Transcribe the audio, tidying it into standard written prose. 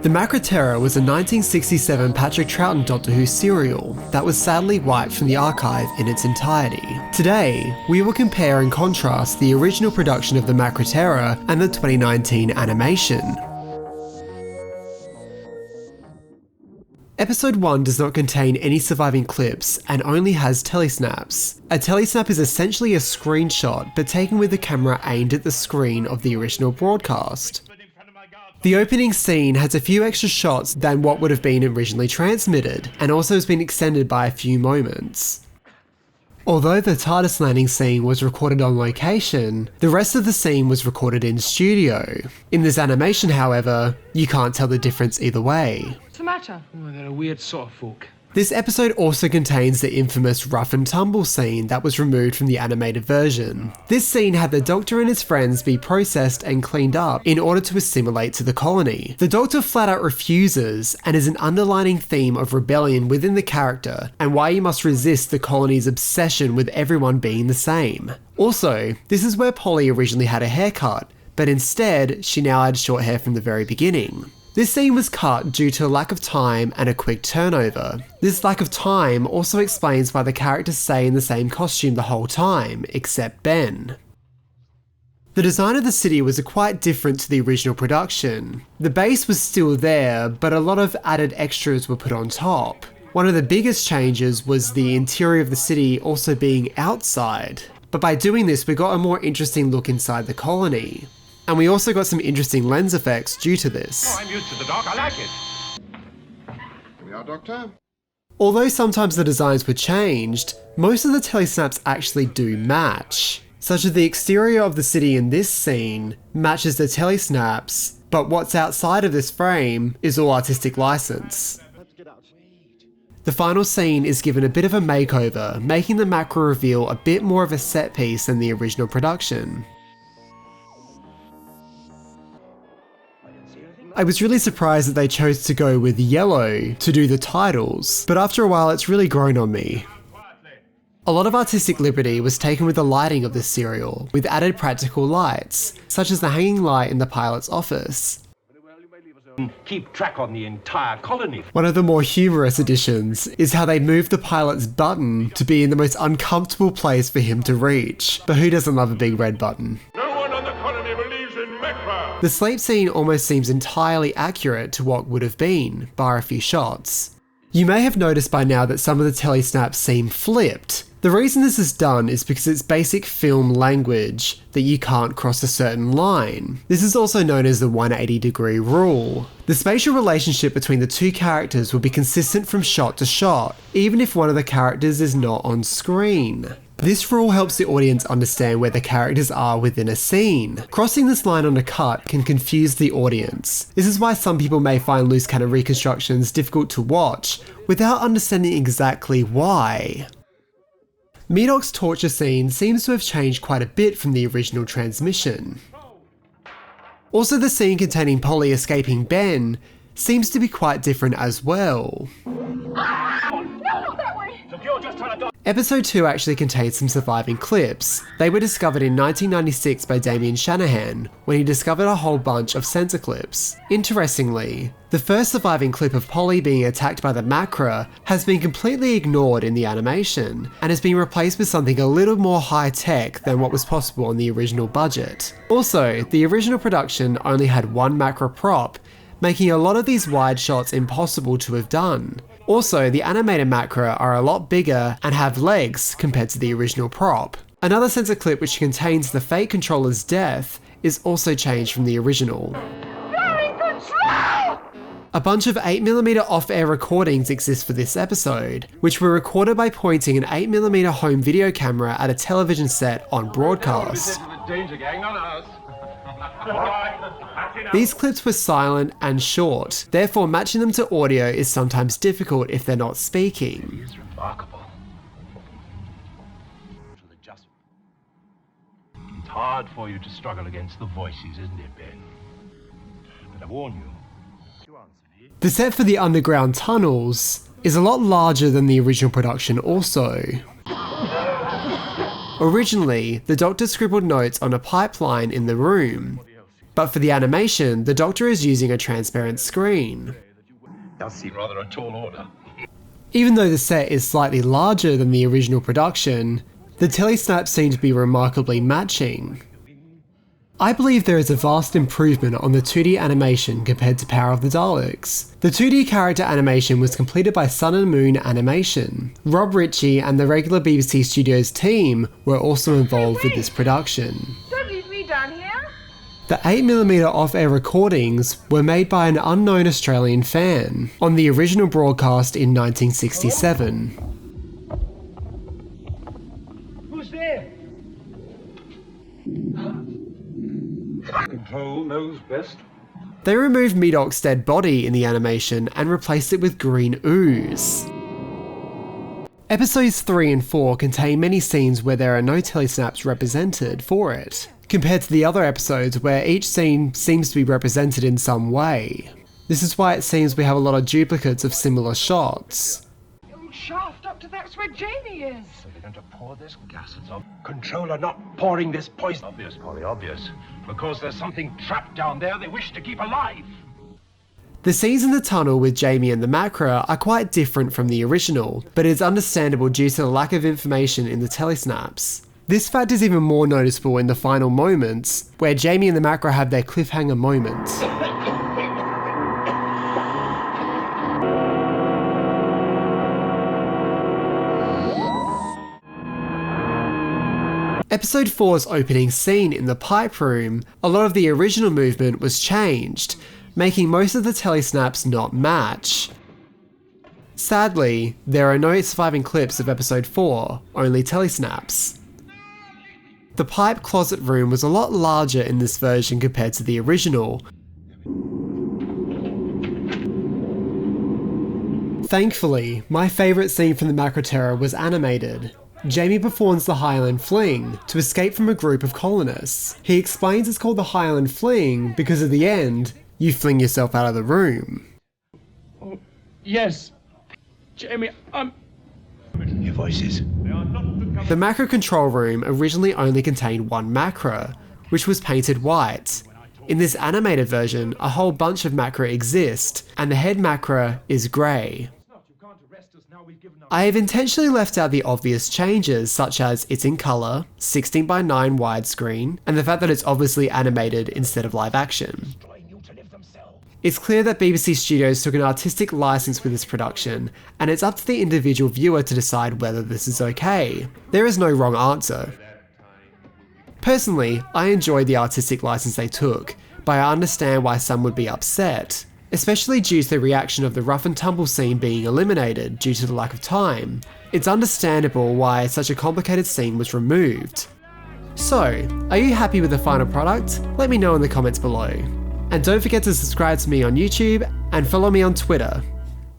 The Macra Terror was a 1967 Patrick Troughton Doctor Who serial that was sadly wiped from the archive in its entirety. Today, we will compare and contrast the original production of the Macra Terror and the 2019 animation. Episode 1 does not contain any surviving clips and only has telesnaps. A telesnap is essentially a screenshot but taken with the camera aimed at the screen of the original broadcast. The opening scene has a few extra shots than what would have been originally transmitted, and also has been extended by a few moments. Although the TARDIS landing scene was recorded on location, the rest of the scene was recorded in studio. In this animation, however, you can't tell the difference either way. What's the matter? Oh, they're a weird sort of folk. This episode also contains the infamous rough and tumble scene that was removed from the animated version. This scene had the Doctor and his friends be processed and cleaned up in order to assimilate to the colony. The Doctor flat out refuses, and is an underlining theme of rebellion within the character and why you must resist the colony's obsession with everyone being the same. Also, this is where Polly originally had a haircut, but instead she now had short hair from the very beginning. This scene was cut due to a lack of time and a quick turnover. This lack of time also explains why the characters stay in the same costume the whole time, except Ben. The design of the city was quite different to the original production. The base was still there, but a lot of added extras were put on top. One of the biggest changes was the interior of the city also being outside. But by doing this, we got a more interesting look inside the colony. And we also got some interesting lens effects due to this. Oh, I'm used to the dark, I like it. Here we are, Doctor. Although sometimes the designs were changed, most of the telesnaps actually do match. Such as the exterior of the city in this scene matches the telesnaps, but what's outside of this frame is all artistic license. The final scene is given a bit of a makeover, making the Macra reveal a bit more of a set piece than the original production. I was really surprised that they chose to go with yellow to do the titles, but after a while it's really grown on me. A lot of artistic liberty was taken with the lighting of this serial, with added practical lights, such as the hanging light in the pilot's office. Keep track on the entire colony. One of the more humorous additions is how they moved the pilot's button to be in the most uncomfortable place for him to reach, but who doesn't love a big red button? The sleep scene almost seems entirely accurate to what would have been, bar a few shots. You may have noticed by now that some of the telesnaps seem flipped. The reason this is done is because it's basic film language that you can't cross a certain line. This is also known as the 180-degree rule. The spatial relationship between the two characters will be consistent from shot to shot, even if one of the characters is not on screen. This rule helps the audience understand where the characters are within a scene. Crossing this line on a cut can confuse the audience. This is why some people may find loose cannon reconstructions difficult to watch without understanding exactly why. Medoc's torture scene seems to have changed quite a bit from the original transmission. Also, the scene containing Polly escaping Ben seems to be quite different as well. Episode 2 actually contains some surviving clips. They were discovered in 1996 by Damien Shanahan, when he discovered a whole bunch of sensor clips. Interestingly, the first surviving clip of Polly being attacked by the Macra has been completely ignored in the animation, and has been replaced with something a little more high-tech than what was possible on the original budget. Also, the original production only had one Macra prop, making a lot of these wide shots impossible to have done. Also, the animated Macra are a lot bigger and have legs compared to the original prop. Another sensor clip which contains the Fate Controller's death is also changed from the original. A bunch of 8mm off-air recordings exist for this episode, which were recorded by pointing an 8mm home video camera at a television set on broadcast. These clips were silent and short, therefore matching them to audio is sometimes difficult if they're not speaking. It's remarkable. It's hard for you to struggle against the voices, isn't it, Ben? But I warn you. The set for the underground tunnels is a lot larger than the original production also. Originally, the Doctor scribbled notes on a pipeline in the room, But for the animation, the Doctor is using a transparent screen. Does seem rather a tall order. Even though the set is slightly larger than the original production, the telesnaps seem to be remarkably matching. I believe there is a vast improvement on the 2D animation compared to Power of the Daleks. The 2D character animation was completed by Sun and Moon Animation. Rob Ritchie and the regular BBC Studios team were also involved with this production. Don't leave me down here. The 8mm off-air recordings were made by an unknown Australian fan on the original broadcast in 1967. Who's there? Control knows best. They removed Medoc's dead body in the animation and replaced it with green ooze. Episodes 3 and 4 contain many scenes where there are no telesnaps represented for it, compared to the other episodes where each scene seems to be represented in some way. This is why it seems we have a lot of duplicates of similar shots. Old shaft up to that's where Jamie is. So they're going to pour this gas on. Control are not pouring this poison. Obvious, Polly, obvious. Because there's something trapped down there they wish to keep alive. The scenes in the tunnel with Jamie and the Macra are quite different from the original, but it is understandable due to the lack of information in the telesnaps. This fact is even more noticeable in the final moments, where Jamie and the Macra have their cliffhanger moment. Episode 4's opening scene in the pipe room, a lot of the original movement was changed, making most of the telesnaps not match. Sadly, there are no surviving clips of episode 4, only telesnaps. The pipe closet room was a lot larger in this version compared to the original. Thankfully, my favourite scene from the Macra Terror was animated. Jamie performs the Highland Fling to escape from a group of colonists. He explains it's called the Highland Fling because at the end, you fling yourself out of the room. Oh, yes. Jamie, Your voices. The Macra control room originally only contained one Macra, which was painted white. In this animated version, a whole bunch of Macra exist, and the head Macra is grey. I have intentionally left out the obvious changes, such as it's in colour, 16:9 widescreen, and the fact that it's obviously animated instead of live action. It's clear that BBC Studios took an artistic license with this production, and it's up to the individual viewer to decide whether this is okay. There is no wrong answer. Personally, I enjoyed the artistic license they took, but I understand why some would be upset, especially due to the reaction of the rough and tumble scene being eliminated due to the lack of time. It's understandable why such a complicated scene was removed. So, are you happy with the final product? Let me know in the comments below. And don't forget to subscribe to me on YouTube and follow me on Twitter.